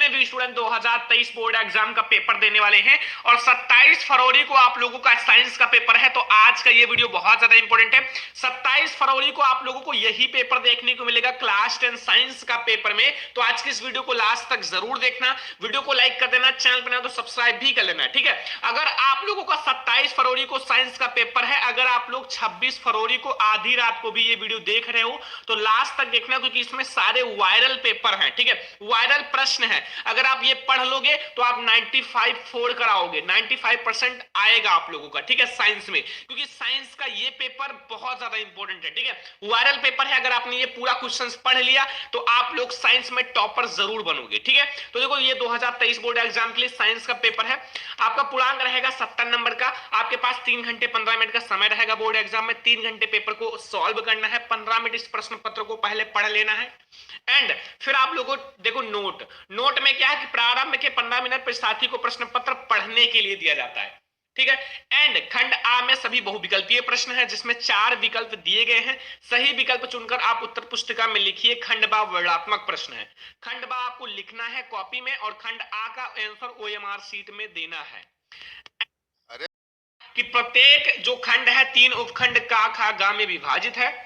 जितने भी student 2023 board exam का पेपर देने वाले हैं और 27 फरवरी को आप लोगों का साइंस का पेपर है, तो आज का ये वीडियो बहुत ज्यादा इंपॉर्टेंट है। 27 फरवरी को आप लोगों को यही पेपर देखने को मिलेगा क्लास 10 साइंस का पेपर में। तो आज की इस वीडियो को लास्ट तक जरूर देखना, वीडियो को लाइक कर देना, चैनल पर नया तो सब्सक्राइब भी कर लेना, ठीक है। अगर आप लोगों का 27 फरवरी को साइंस का पेपर है, अगर आप लोग 26 फरवरी को आधी रात को भी ये वीडियो देख रहे हो तो लास्ट तक देखना, क्योंकि इसमें सारे वायरल पेपर हैं, ठीक है, वायरल प्रश्न है। अगर आप ये पढ़ लोगे तो आप 95 फोड़ कराओगे, 95% आएगा आप लोगों का, ठीक है, साइंस में, क्योंकि साइंस का ये पेपर बहुत ज्यादा इंपॉर्टेंट है, ठीक है, वायरल पेपर है। अगर आपने ये पूरा क्वेश्चंस पढ़ लिया तो आप लोग साइंस में टॉपर जरूर बनोगे, ठीक है। तो देखो ये 2023 बोर्ड एग्जाम के लिए साइंस का पेपर है, आपका पूर्णांक रहेगा 70 नंबर का, आपके पास 3 घंटे 15 मिनट का समय रहेगा बोर्ड एग्जाम में, 3 घंटे पेपर को सॉल्व करना है, 15 मिनट इस प्रश्न पत्र को पहले पढ़ लेना है। एंड फिर आप लोगों देखो नोट में क्या है कि प्रारंभ के 15 मिनट पर साथी को प्रश्न पत्र पढ़ने के लिए दिया जाता है, ठीक है। एंड खंड आ में सभी बहुविकल्पीय प्रश्न है, जिसमें 4 विकल्प दिए गए हैं, सही विकल्प चुनकर आप उत्तर पुस्तिका में लिखिए। खंड बा वर्णात्मक प्रश्न है, खंड बा आपको लिखना है कॉपी में और खंड आ का आंसर ओएमआर शीट में देना है। कि प्रत्येक जो खंड है 3 उपखंड का खा गा में विभाजित है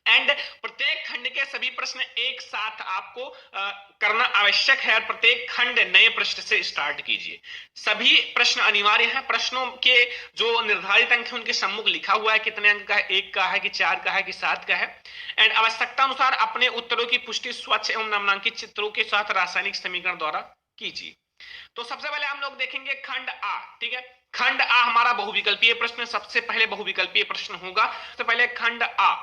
एंड प्रत्येक खंड के सभी प्रश्न एक साथ आपको करना आवश्यक है। प्रत्येक खंड नए प्रश्न से स्टार्ट कीजिए, सभी प्रश्न अनिवार्य हैं। प्रश्नों के जो निर्धारित अंक है उनके सम्मुख लिखा हुआ है कितने अंक का है, 1 का है कि 4 का है कि 7 का है। एंड आवश्यकता अनुसार अपने उत्तरों की पुष्टि स्वच्छ एवं नामांकित चित्रों के साथ रासायनिक समीकरण द्वारा कीजिए। तो सबसे पहले हम लोग देखेंगे खंड आ, ठीक है। खंड आ हमारा बहुविकल्पीय प्रश्न, सबसे पहले बहुविकल्पीय प्रश्न होगा। तो पहले खंड आ,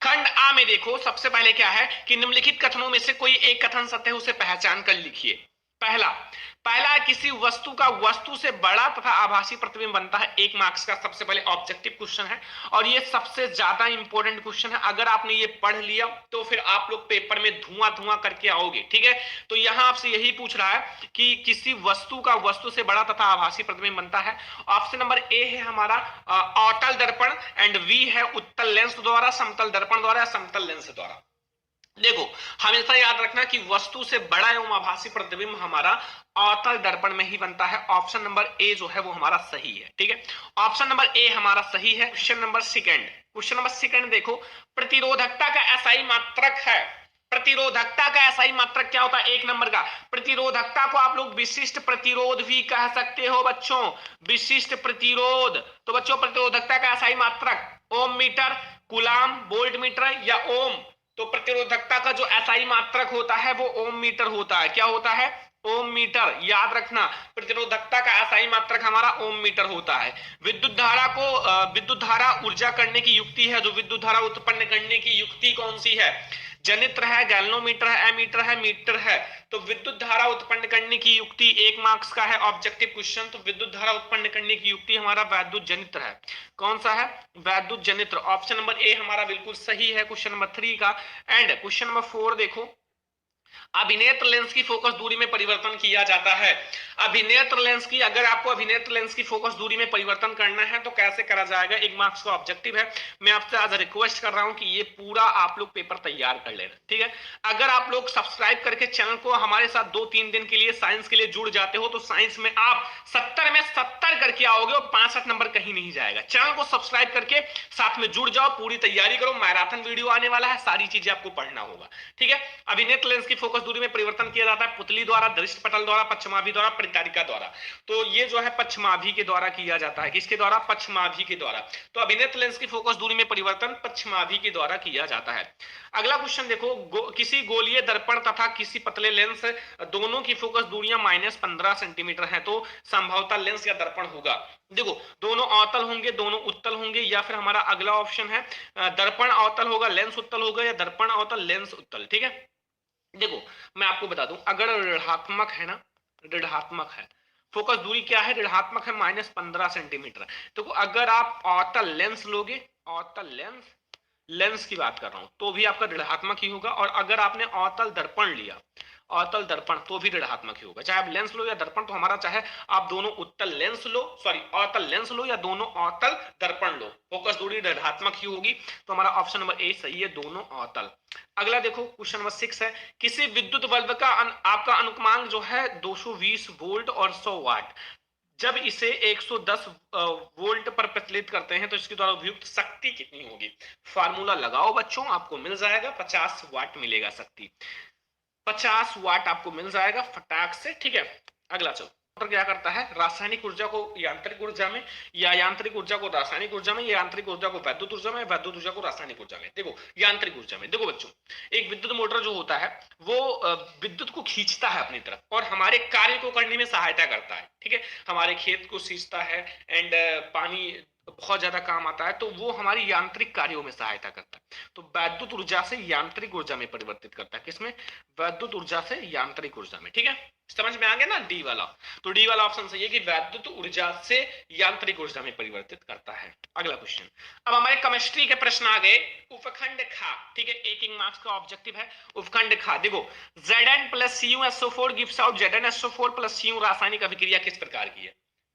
खंड आ में देखो सबसे पहले क्या है कि निम्नलिखित कथनों में से कोई एक कथन सत्य है, उसे पहचान कर लिखिए। पहला किसी वस्तु का वस्तु से बड़ा तथा आभासी प्रतिबिंब बनता है, 1 मार्क्स का सबसे पहले ऑब्जेक्टिव क्वेश्चन है और ये सबसे ज्यादा इंपॉर्टेंट क्वेश्चन है। अगर आपने ये पढ़ लिया तो फिर आप लोग पेपर में धुआं करके आओगे, ठीक है। तो यहां आपसे यही पूछ रहा है कि किसी वस्तु का वस्तु से बड़ा तथा आभासी प्रतिबिंब बनता है। ऑप्शन नंबर ए है हमारा अवतल दर्पण एंड बी है उत्तल लेंस द्वारा, समतल दर्पण द्वारा, समतल लेंस द्वारा। देखो हमेशा याद रखना कि वस्तु से बड़ा एवं आभासी प्रतिबिंब हमारा अवतल दर्पण में ही बनता है। ऑप्शन नंबर ए जो है वो हमारा सही है, ठीक है, ऑप्शन नंबर ए हमारा सही है। क्वेश्चन नंबर सेकंड देखो, प्रतिरोधकता का एसआई मात्रक है। प्रतिरोधकता का एसआई मात्रक क्या होता है? 1 नंबर का प्रतिरोधकता को आप लोग विशिष्ट प्रतिरोध भी कह सकते हो बच्चों, विशिष्ट प्रतिरोध। तो बच्चों प्रतिरोधकता का एसआई मात्रक ओम मीटर, कूलाम, वोल्ट मीटर या ओम। तो प्रतिरोधकता का जो एसआई मात्रक होता है वो ओम मीटर होता है। क्या होता है? ओम मीटर। याद रखना प्रतिरोधकता का एसआई मात्रक हमारा ओम मीटर होता है। विद्युत धारा ऊर्जा करने की युक्ति है, जो विद्युत धारा उत्पन्न करने की युक्ति कौन सी है? जनित्र है, गैल्वेनोमीटर है, एमीटर है, मीटर है। तो विद्युत धारा उत्पन्न करने की युक्ति 1 मार्क्स का है ऑब्जेक्टिव क्वेश्चन। तो विद्युत धारा उत्पन्न करने की युक्ति हमारा वैद्युत जनित्र है। कौन सा है? वैद्युत जनित्र। ऑप्शन नंबर ए हमारा बिल्कुल सही है क्वेश्चन नंबर 3 का। एंड क्वेश्चन नंबर 4 देखो, अभिनेत्र लेंस की फोकस दूरी में परिवर्तन किया जाता है। अभिनेत्र लेंस की, अगर आपको अभिनेत्र लेंस की फोकस दूरी में परिवर्तन करना है तो कैसे करा जाएगा? 1 मार्क्स का ऑब्जेक्टिव है। मैं आपसे आज रिक्वेस्ट कर रहा हूं कि ये पूरा आप लोग पेपर तैयार कर लेना, ठीक है। अगर आप लोग सब्सक्राइब करके चैनल को हमारे साथ 2-3 दिन के लिए साइंस के लिए जुड़ जाते हो तो साइंस में आप 70 में 70 करके आओगे और 65 नंबर कहीं नहीं जाएगा। चैनल को सब्सक्राइब करके साथ में जुड़ जाओ, पूरी तैयारी करो। मैराथन वीडियो आने वाला है, सारी चीजें आपको पढ़ना होगा, ठीक है। अभिनेत्र लेंस की फोकस दूरी में परिवर्तन किया जाता है पुतली द्वारा, दृष्टि पटल द्वारा, पश्चिमाभि द्वारा, परिचारिका द्वारा। तो ये जो है पश्चिमाभि के द्वारा किया जाता है। किसके द्वारा? पश्चिमाभि के द्वारा। तो अभिनेत्र लेंस की फोकस दूरी में परिवर्तन पश्चिमाभि के द्वारा किया जाता है। अगला क्वेश्चन देखो, किसी गोलीय दर्पण तथा किसी पतले लेंस दोनों की फोकस दूरियां -15 सेंटीमीटर है, तो संभवतः लेंस या दर्पण होगा। देखो दोनों अवतल होंगे, दोनों उत्तल होंगे, या फिर हमारा अगला ऑप्शन है दर्पण अवतल होगा, लेंस उत्तल होगा, या दर्पण अवतल, लेंस उत्तल, ठीक है। देखो मैं आपको बता दूं, अगर ऋणात्मक है ना, ऋणात्मक है, फोकस दूरी क्या है? ऋणात्मक है, -15 सेंटीमीटर। तो अगर आप अवतल लेंस लोगे, अवतल लेंस, लेंस की बात कर रहा हूं, तो भी आपका ऋणात्मक ही होगा। और अगर आपने अवतल दर्पण लिया, अवतल दर्पण, तो भी ऋणात्मक ही होगा। चाहे आप लेंस लो या दर्पण, तो हमारा चाहे आप दोनों उत्तल लेंस लो, सॉरी अवतल लेंस लो या दोनों अवतल दर्पण लो, फोकस दूरी ऋणात्मक ही होगी। तो हमारा ऑप्शन नंबर ए सही है, दोनों अवतल। अगला देखो क्वेश्चन नंबर 6 है, किसी विद्युत बल्ब का आपका अनुक्रमांक जो है 220 वोल्ट और 100 वाट, जब इसे 110 वोल्ट पर प्रचलित करते हैं तो इसके द्वारा उपयुक्त शक्ति कितनी होगी। फार्मूला लगाओ बच्चों, आपको मिल जाएगा 50 वाट मिलेगा शक्ति, 50 वाट आपको मिल जाएगा फटाक से। ठीक है, अगला चलो। मोटर क्या करता है, रासायनिक ऊर्जा को यांत्रिक ऊर्जा में, या यांत्रिक ऊर्जा को रासायनिक ऊर्जा में, या यांत्रिक ऊर्जा को वैद्युत ऊर्जा में, वैद्युत ऊर्जा को रासायनिक ऊर्जा में। देखो यांत्रिक ऊर्जा में, देखो बच्चों, एक विद्युत मोटर जो होता है वो विद्युत को खींचता है अपनी तरफ और हमारे कार्य को करने में सहायता करता है। ठीक है, हमारे खेत को सींचता है एंड पानी बहुत ज्यादा काम आता है, तो वो हमारी यांत्रिक कार्यों में सहायता करता है। तो वैद्युत ऊर्जा से यांत्रिक ऊर्जा में परिवर्तित करता है, किसमें, वैद्युत ऊर्जा से यांत्रिक ऊर्जा में। ठीक है, समझ में आ गया ना, डी वाला। तो डी वाला ऑप्शन सही है कि वैद्युत ऊर्जा से यांत्रिक ऊर्जा में परिवर्तित करता है। अगला क्वेश्चन, अब हमारे केमिस्ट्री के प्रश्न आ गए। उपखंड खा, ठीक है, एक मार्क्स का ऑब्जेक्टिव है उपखंड खा। देखो Zn plus CuSO4 gives out ZnSO4 plus Cu, रासायनिक अभिक्रिया किस प्रकार की है।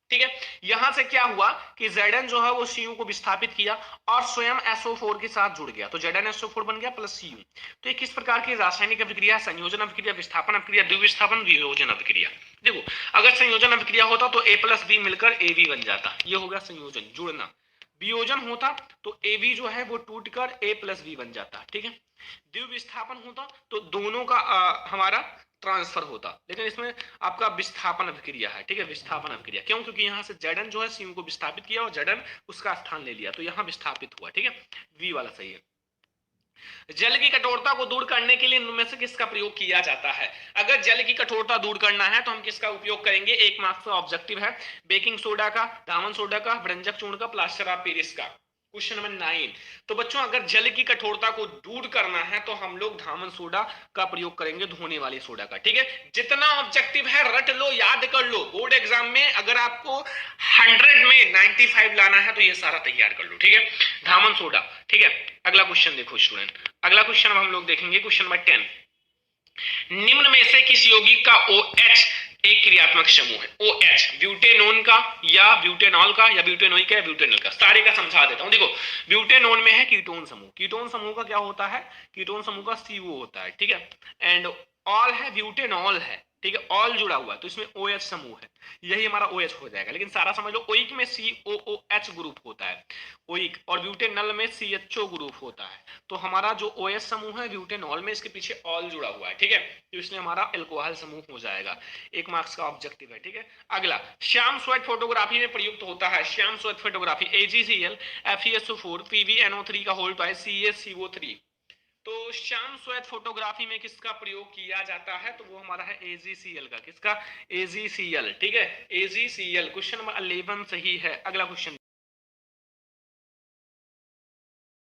ठीक है, यहां से क्या हुआ कि Zn जो है वो Cu को विस्थापित किया और स्वयं SO4 के साथ जुड़ गया, तो ZnSO4 बन गया प्लस Cu। तो ये किस प्रकार की रासायनिक अभिक्रिया, संयोजन अभिक्रिया, विस्थापन अभिक्रिया, द्विविस्थापन, वियोजन अभिक्रिया। देखो अगर संयोजन अभिक्रिया होता तो A प्लस बी मिलकर AB बन जाता, ये हो गया संयोजन, जुड़ना। वियोजन होता तो AB जो है वो टूटकर A प्लस बी बन जाता। ठीक है, द्विविस्थापन होता तो दोनों का हमारा ट्रांसफर होता, लेकिन इसमें आपका विस्थापन अभिक्रिया है। ठीक है, विस्थापन अभिक्रिया क्यों, क्योंकि यहाँ से Zn जो है Cu को विस्थापित किया और Zn उसका स्थान ले लिया, तो यहाँ विस्थापित हुआ। ठीक है, वी वाला सही है। जल की कठोरता को दूर करने के लिए इनमें से किसका प्रयोग किया जाता है। अगर जल की कठोरता दूर करना है तो हम किसका उपयोग करेंगे, एक मार्क्स का ऑब्जेक्टिव है, बेकिंग सोडा का, दामन सोडा का, व्यंजक चूर्ण का, प्लास्टर ऑफ पेरिस का। क्वेश्चन नंबर 9, तो बच्चों अगर जल की कठोरता को दूर करना है तो हम लोग धामन सोडा का प्रयोग करेंगे, धोने वाली सोडा का। ठीक है, जितना ऑब्जेक्टिव है रट लो, याद कर लो, बोर्ड एग्जाम में अगर आपको 100 में 95 लाना है तो ये सारा तैयार कर लो। ठीक है, धामन सोडा। ठीक है, अगला क्वेश्चन देखो स्टूडेंट, अगला क्वेश्चन हम लोग देखेंगे क्वेश्चन नंबर 10, निम्न में से किस यौगिक का OH एक क्रियात्मक समूह है। OH ब्यूटेनोन का या ब्यूटेनॉल का या ब्यूटेनोइक का या ब्यूटेनॉल का, सारे का समझा देता हूं। देखो ब्यूटेनोन में है कीटोन समूह, कीटोन समूह का क्या होता है, कीटोन समूह का CO होता है। ठीक है, एंड ऑल है ब्यूटेनॉल है। ठीक है, ऑल जुड़ा हुआ है तो इसमें OH समूह है, यही हमारा OH हो जाएगा। लेकिन सारा समझ लो, ओइक में COOH ग्रुप होता है, ओइक, और ब्यूटेनॉल में CHO ग्रुप होता है। तो हमारा जो OH समूह है ब्यूटेनॉल में, इसके पीछे ऑल जुड़ा हुआ है। ठीक है, तो इसलिए हमारा अल्कोहल समूह हो जाएगा, एक मार्क्स का ऑब्जेक्टिव है। ठीक है, अगला श्याम स्वेत फोटोग्राफी में प्रयुक्त होता है, Shyam स्वेत photography AgCl FeSO4 PbNO3 का होल ट्वाइस CaCO3। तो श्याम स्वेत फोटोग्राफी में किसका प्रयोग किया जाता है, तो वो हमारा है AgCl का, किसका, AgCl। ठीक है, AgCl। क्वेश्चन नंबर 11 सही है। अगला क्वेश्चन